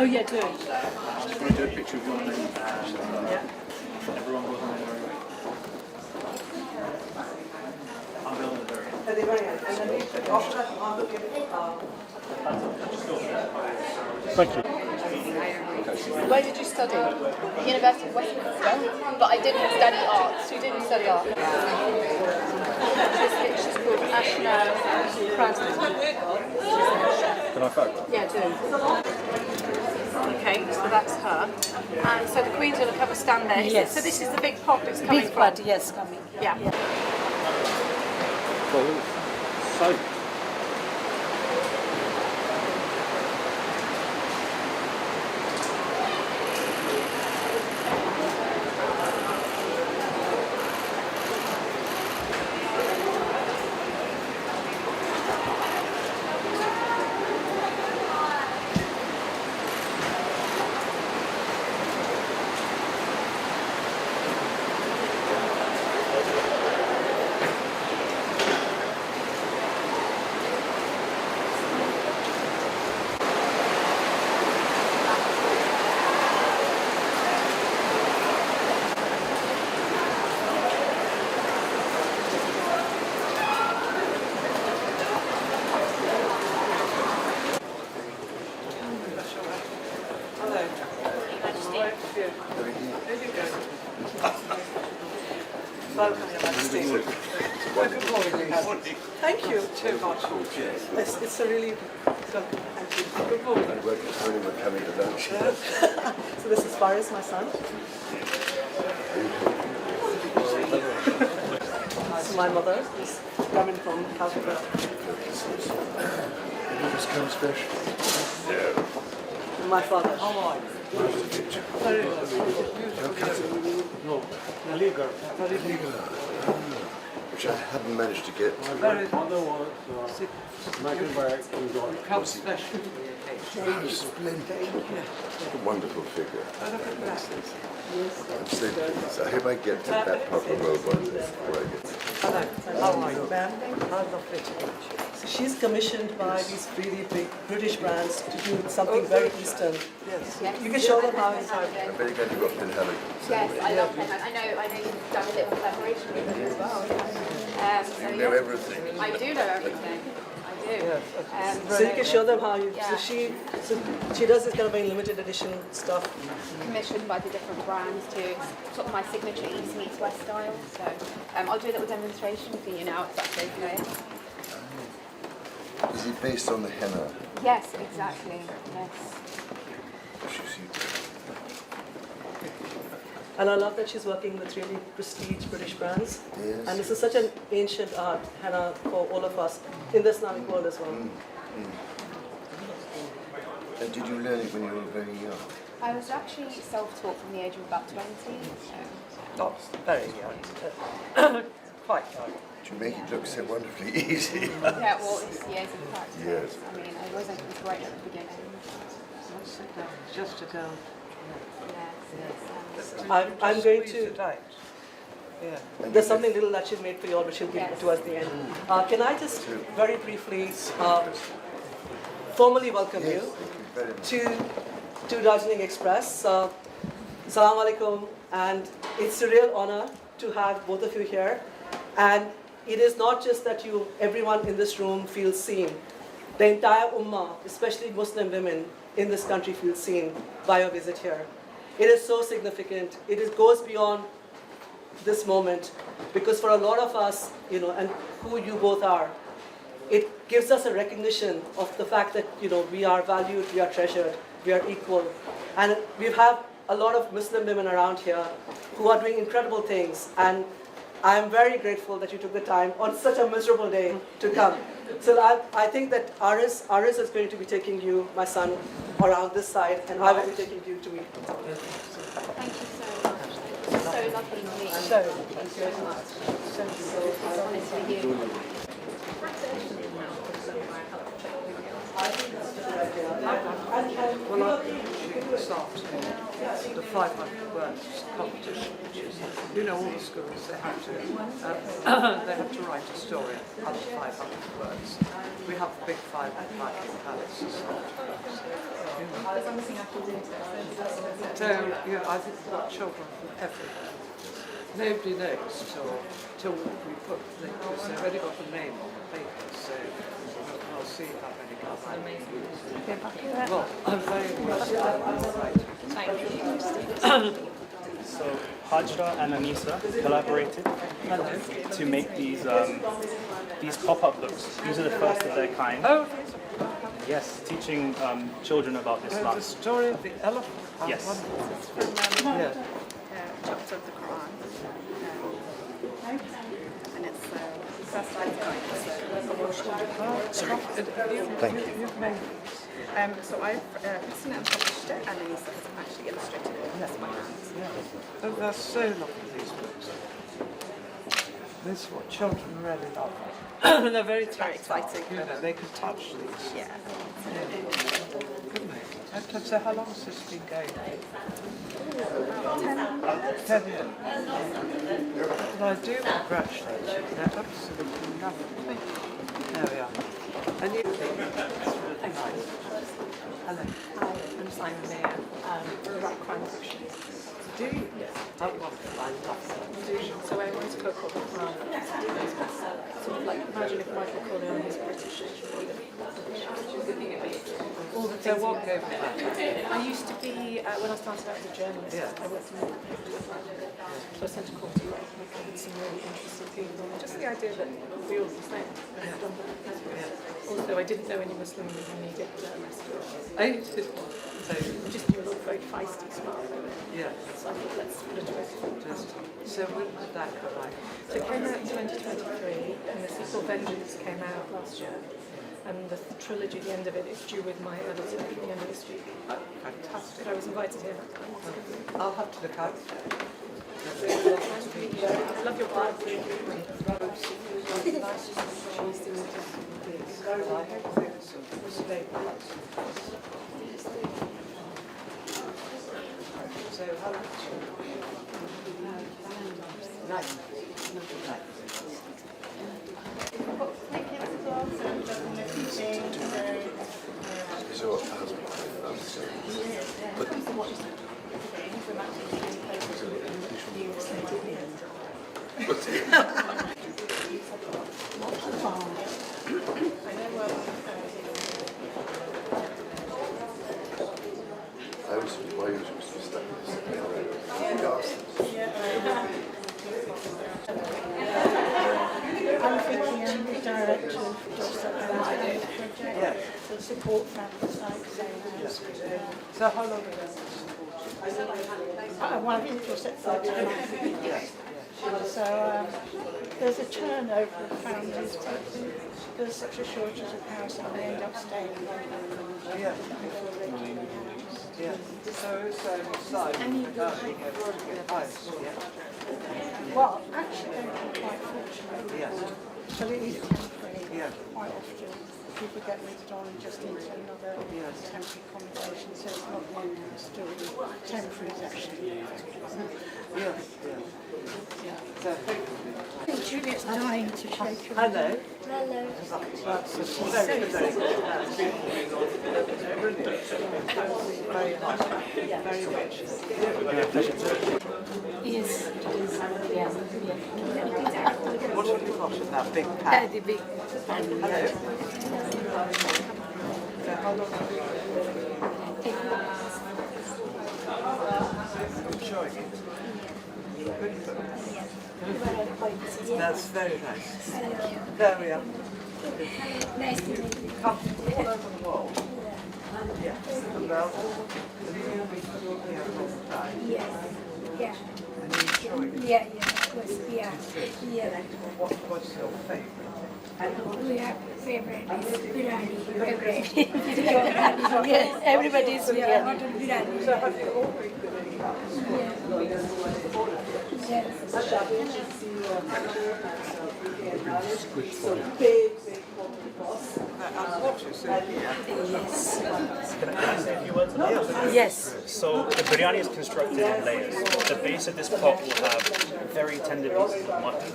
Oh yeah, do. Just want to do a picture of your name. Yeah. Everyone goes on their way. I'll be on the very end. And then after that, I'll give Thank you. Where did you study? University of Westminster, but I didn't study arts. You didn't study art. She's called Ashna Francis. Can I photograph? Yeah, do. Okay, so that's her. And so the Queen's going to come and stand there. Yes. So this is the big pot it's coming big from. party, yes, coming. Yeah. Well, so Welcome, Your Majesty. Good morning. Thank you too much. It's a really thank you. Good morning. And we're coming to lunch. So this is Faris, my son. So my mother is coming from Calcutta. You just come special. And my father. How are you? Very no, legal. Which I haven't managed to get to. Mother was making by enjoyment. Come special. Oh, splendid. What a wonderful figure. I'm so pleased. I hope I get to that part of the world one day before I get Hello. How are you, ma'am? How lovely to meet you. So she's commissioned by these really big British brands to do something very Eastern. Yes. You can show them how it's done. I'm very glad you got Penhaligon. Yes, I love him. I know you've done a little collaboration with him as well. You know everything. I do know everything. I do. So you can show them how you. So she does this kind of very limited edition stuff. Commissioned by the different brands to sort of my signature East meets West style. So I'll do a little demonstration for you now, if that's okay. Is it based on the henna? Yes, exactly. Yes. And I love that she's working with really prestige British brands. Yes. And this is such an ancient art, henna, for all of us in the Islamic world as well. And did you learn it when you were very young? I was actually self-taught from the age of about 20. So. Not very young. Quite young. To make it look so wonderfully easy. Yeah, well, it's years of practice. Yes. I mean, I wasn't great at the beginning. Just to go. Yes. I'm going to. Yeah. There's something little that she made for you all, which she'll give towards the end. Can I just very briefly formally welcome you to Darjeeling Express. Assalamu alaikum, and it's a real honor to have both of you here. And it is not just that everyone in this room feels seen. The entire ummah, especially Muslim women in this country, feels seen by your visit here. It is so significant. It goes beyond this moment, because for a lot of us, and who you both are, it gives us a recognition of the fact that, we are valued, we are treasured, we are equal. And we have a lot of Muslim women around here who are doing incredible things. And I'm very grateful that you took the time on such a miserable day to come. So I think that Aris is going to be taking you, my son, around this side, and I will be taking you to meet. Thank you so much. It's so lovely to meet you. Thank you very much. So honest with you. I think that's a good idea. this afternoon the 500 words competition, which is, you know, all the schools, they have to write a story under 500 words. We have the big 500 palace this afternoon. So, you know, I think we've got children from everywhere. Nobody knows till we put the because they've already got a name on the paper, so we'll see how many come. Well, I'm very excited. So Hajra and Anisa collaborated to make these pop-up books. These are the first of their kind. Oh, Yes, teaching children about Islam. the story of the elephant. Yes. Yeah. Chapter of the Quran. And it's first of its kind. Thank you. You've made So I've written and published it, and then has actually illustrated it with my hands. Oh, they're so lovely, these books. This is what children really love. They're very tactile. exciting. You know, they can touch these. Yeah. Couldn't they? And so how long has this been going? 10 years. Well, I do congratulate you. They're absolutely lovely. There we are. And you think it's really nice. Hello. Hi, I'm Simon Mayer. I write crime fiction. Do you? Yes. Oh, wonderful. I love that. So I wrote a book called sort of like imagine if Michael Corleone was British. All the So things what gave you that? I used to be, when I started out as a journalist, Yeah. I worked in so I sent a call to with some really interesting people. And just the idea that we all the same. Also, I didn't know any Muslim women needed rescuers. So, I just knew a lot of very feisty stuff. yeah. So I thought, let's put it to rest. So when did that come out? So it came out in 2023, and the sequel Vengeance came out last year. And the trilogy, the end of it, is due with my editor at the end of this week. Fantastic. But I was invited here. I'll have to look out. Nice to meet you. I love your brand. So how much? Nice. Is your husband? I was why you were stuck in I'm thinking I'm the director of Dorset Project. Yes. The support families like Zainab. So how long ago? Well, I've been in Dorset for 10 years. So there's a turnover of families. There's such a shortage of housing, they end up staying in Yeah. Yeah. So it's inside the house. Yeah. Well, actually, they're quite fortunate. Yes. But it is temporary. Yeah. Quite often, people get moved on just into another temporary accommodation, so it's not one story. Temporary is actually. Yeah. So I think Juliet's dying to shake her. hello. Hello. That's very good. Very nice. Very rich. Yes, it is. Yeah. What have you got in that big pack? The big pan. Hello. So how long have you enjoying it? That's very nice. There we are. Nice to meet you. Come all over the world. Yeah. Well, and you'll be here all the time. Yes. Yeah. And you enjoy it. Yeah, of course. Yeah. Yeah. What's your favourite? We have favorite is Biryani. Favorite. Yes, everybody's Biryani. So have you all been good in Yes. So big, big And what is it here? Yes. Can I say a few words about it? Yes. So the biryani is constructed in layers. The base of this pot will have very tender pieces of mutton,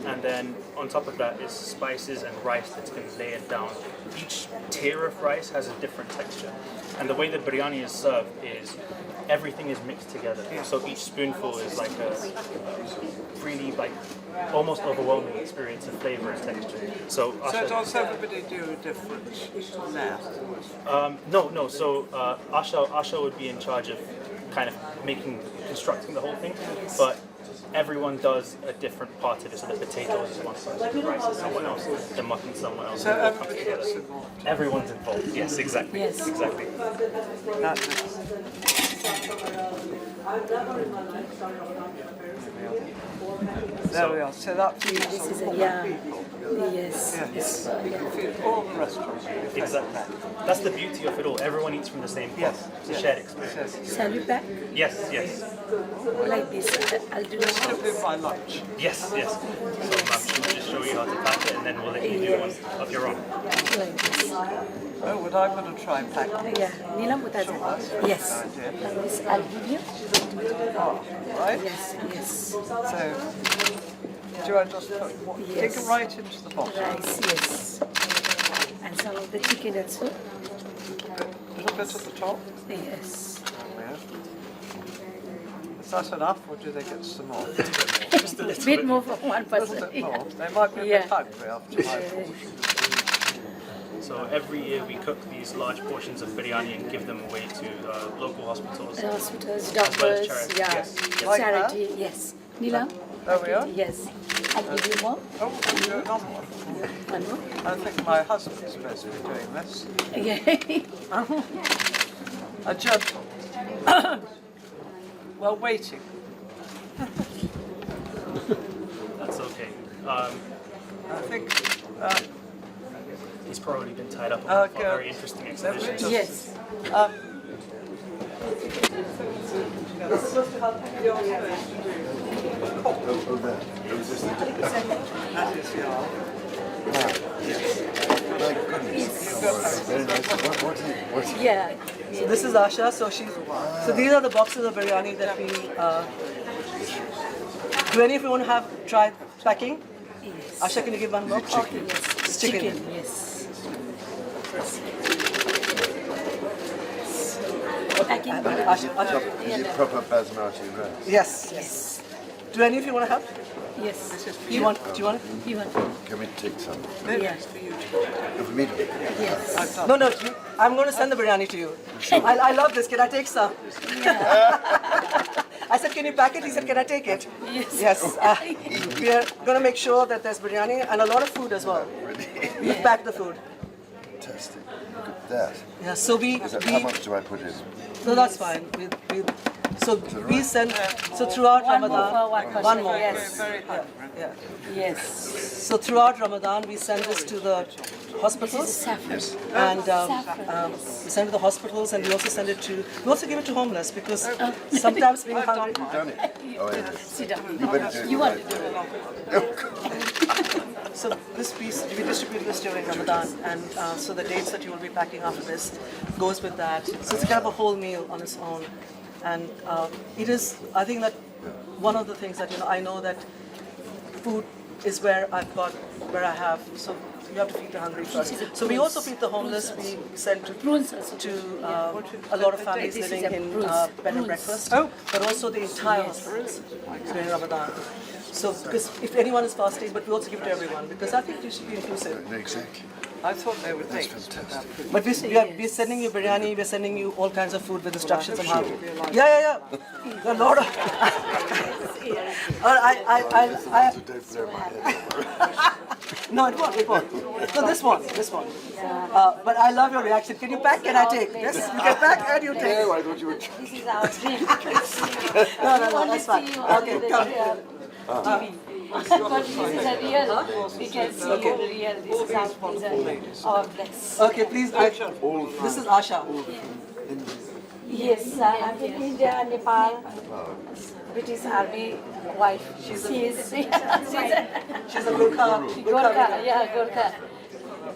and then on top of that is spices and rice that's been layered down. Each tier of rice has a different texture, and the way the biryani is served is everything is mixed together. So each spoonful is like a really like almost overwhelming experience of flavor and texture. So does everybody do a different math? no. So Asha would be in charge of kind of constructing the whole thing, but everyone does a different part of it. So the potatoes is one person, the rice is someone else, the mutton someone else. So It all comes everybody together. gets involved. Everyone's involved. Yes, exactly. Yes. Exactly. That's it. There we are. So that feeds This is a a lot yeah. of people. Yes. Yes. You can feed all the restaurants. Exactly. That's the beauty of it all. Everyone eats from the same pot. Yes. It's a shared experience. Yes. Shall we pack? Yes, yes. Like this. I'll do This it. should be my lunch. Yes, yes. So we'll just show you how to pack it and then we'll let you do one of your own. Like this. Oh, would I want to try packing? Yeah. Neelam, what Sure. Yes. Good idea. Like this. I'll give you. Oh, right. Yes. Yes. So, do I just put take it right into the bottom? Rice. Yes. And some of the chicken also. A little bit at the top. Yes. Yeah. Is that enough, or do they get some more? A Just a little Bit more for one little person. bit more. They might be a Yeah. bit hungry after my portion. So every year we cook these large portions of biryani and give them away to local hospitals. Hospitals, As well as doctors, charity, yeah. yes, yes. Like Charity, yes. Neelam? There we are. Yes. I'll give you more. Oh, we'll do another one. One more. I think my husband's supposed to be doing this. Yeah. A gentle. Well, waiting. That's okay. I think. He's probably been tied up Oh, on a good. very interesting expedition. Yes. Oh, there. It was just That is your. my goodness. Very nice. What Yeah. So this is Asha. So these are the boxes of biryani that we. Do any of you want to have tried packing? Yes. Asha, can you give one more? Okay, yes. It's chicken. Yes. Packing. Asha, is it proper basmati rice? yes, yes. Do any of you want to have? Yes. Do you want? Do you want it? You want? Can we take some? Yeah. For me to make it. Yes. No, no. I'm going to send the biryani to you. I love this. Can I take some? I said, can you pack it? He said, can I take it? Yes. Yes. We are going to make sure that there's biryani and a lot of food as well. We pack the food. Fantastic. Look at that. Yeah. So How much do I put in? No, that's fine. We send. So throughout One more Ramadan, for one person. one more. Yes. Very hungry. Yeah. Yes. So throughout Ramadan, we send this to the hospitals. Saffron. And Saffron. we send it to the hospitals, and we also send it to. We also give it to homeless because sometimes being hungry. You've done it. Oh, I did. Sit down. You better do it. You want right. to do it? So this piece, we distribute this during Ramadan, and so the dates that you will be packing after this goes with that. So it's kind of a whole meal on its own, and it is. I think that one of the things that I know that food is where I have. So you have to feed the hungry first. So we also feed the homeless. We send Prunes also. to a lot of families This is living a in prunes. bed and breakfast, but also the entire hospitals during Ramadan. So, because if anyone is fasting, but we also give it to everyone, because I think you should be inclusive. Exactly. I thought they were That's dates. fantastic. But we're sending you biryani, we're sending you all kinds of food with instructions on how to. Yeah. A lot of. Don't blow my head. No, it won't. No, this one. But I love your reaction. Can you pack? Can I take? Yes, you can pack and you take. No, I thought you would. This is our dream. No, that's fine. Okay, come. TV. But this is a real. We can see the real. This is our bless. Okay, please. This is Asha. Yes, I'm in India, Nepal. British Army wife. She's a Gorkha. She's a Gurkha. Gorkha, yeah, Gorkha.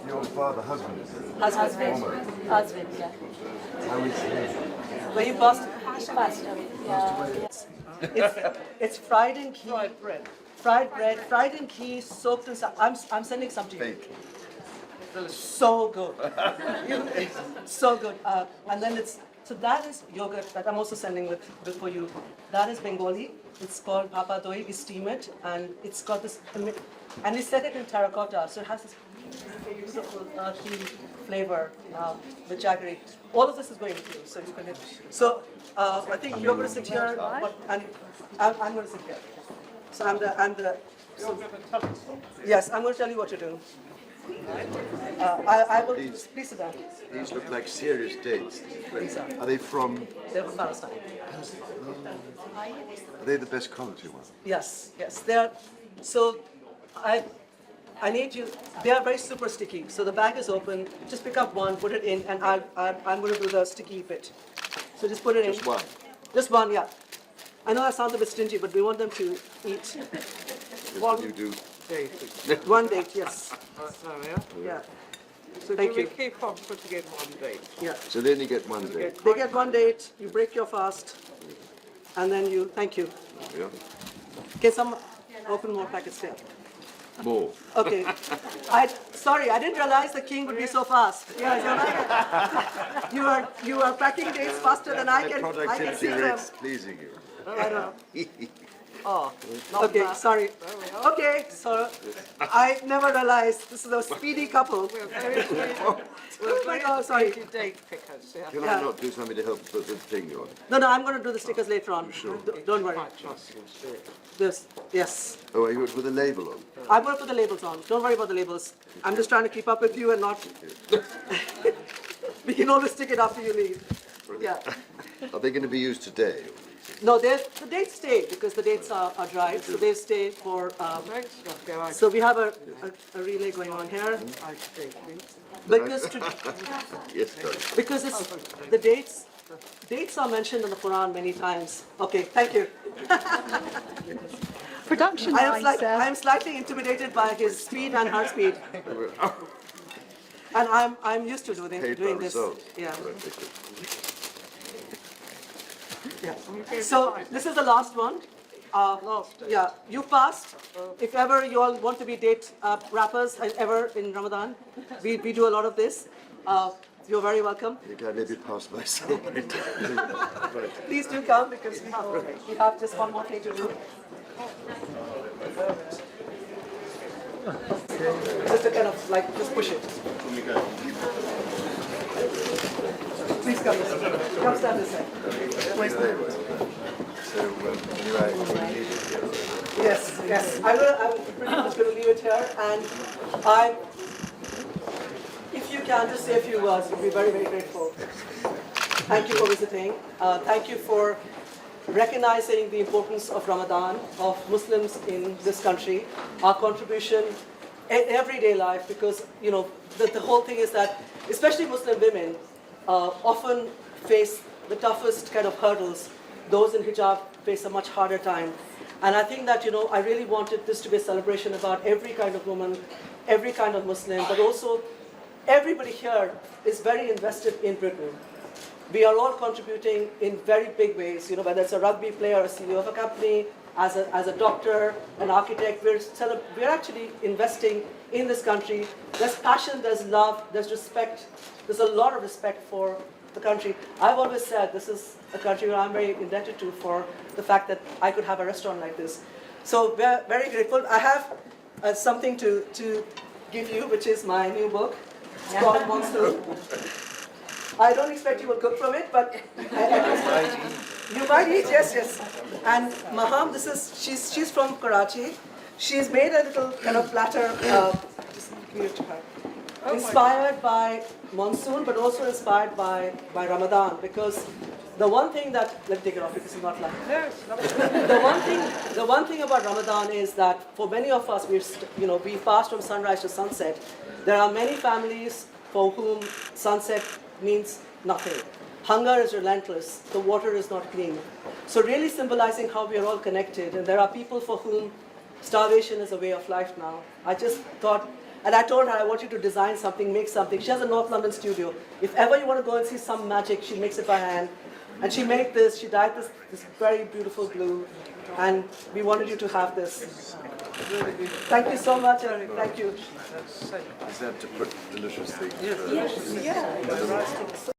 Your father, husband, is it? Husband. Husband, yeah. How is he? When you passed, Passed away, yeah. it's fried in ghee. Fried bread. Fried bread, fried in ghee, soaked in. I'm sending some to you. Fake. So good. So good. And then so that is yogurt that I'm also sending with for you. That is Bengali. It's called Papa Doi. We steam it, and it's got this, and we set it in terracotta, so it has this beautiful earthy flavor with jaggery. All of this is going to you, so you can. So I think you're going to sit here, and I'm going to sit here. So I'm the. So, yes, I'm going to tell you what to do. I will. Please sit down. These look like serious dates. These are. Are they from? They're from Palestine. Are they the best quality ones? Yes, yes. They are. So, I need you. They are very super sticky. So the bag is open. Just pick up one, put it in, and I'm going to do the sticky bit. So just put it in. Just one. Just one, yeah. I know that sounds a bit stingy, but we want them to eat. What you do? One date, yes. So, yeah. Yeah. So Thank do you. we keep on putting in one date? Yeah. So they only get one day. They get one date. You break your fast, and then you. Thank you. Yeah. Can some open more packets there? More. Okay. Sorry, I didn't realize the king would be so fast. Yeah, you're right. You are packing dates faster than I The can productivity see them. rate's pleasing you. I know. Oh, not Okay, bad. sorry. There we are. Okay, so I never realized this is a speedy couple. We're very pleased. We're Oh my God, sorry. pleased date pickers, yeah. Can Yeah. I not do something to help put the thing on? No, I'm going to do the stickers later on. Don't worry. Quite trust you. This, yes. Oh, are you with a label on? I'm going to put the labels on. Don't worry about the labels. I'm just trying to keep up with you and not. We can always stick it after you leave. Yeah. Are they going to be used today? No, the dates stay because the dates are dried, so they stay for. Thanks. Okay, I So we have a relay going on here stay, please. because Yes, darling. because it's the dates are mentioned in the Quran many times. Okay, thank you. Production I line, sir. am slightly intimidated by his speed and her speed, and I'm used to Paid by doing this. result. Yeah. Right, thank you. Yeah. So this is the last one. Yeah, you passed. If ever you all want to be date rappers, ever in Ramadan, we do a lot of this. You're very welcome. I think I maybe passed myself. Please do come because we have just one more thing to do. Just to kind of like just push it. Please come. Come stand this side. So, you leave it here. Yes, yes. I'm pretty much going to leave it here, and if you can, just say a few words. We'll be very, very grateful. Thank you for visiting. Thank you for recognizing the importance of Ramadan, of Muslims in this country, our contribution in everyday life, because, you know, the whole thing is that, especially Muslim women, often face the toughest kind of hurdles. Those in hijab face a much harder time. And I think that, you know, I really wanted this to be a celebration about every kind of woman, every kind of Muslim, but also everybody here is very invested in Britain. We are all contributing in very big ways, you know, whether it's a rugby player, a CEO of a company, as a doctor, an architect, we're actually investing in this country. There's passion, there's love, there's respect. There's a lot of respect for the country. I've always said this is a country where I'm very indebted to for the fact that I could have a restaurant like this. So we're very grateful. I have something to give you, which is my new book. It's called Monsoon. I don't expect you will cook from it, but you might eat, yes. And Maham, she's from Karachi. She's made a little kind of platter, just give it to her. Inspired by monsoon, but also inspired by Ramadan, because the one thing that, let me take it off because it's not like the one thing about Ramadan is that for many of us, we fast from sunrise to sunset. There are many families for whom sunset means nothing. Hunger is relentless. The water is not clean. So really symbolizing how we are all connected. And there are people for whom starvation is a way of life now. I just thought And I told her, I want you to design something, make something. She has a North London studio. If ever you want to go and see some magic, she makes it by hand. And she made this, she dyed this very beautiful blue. And we wanted you to have this. Thank you so much, and thank you. Is that to put delicious things? Yes. Yeah.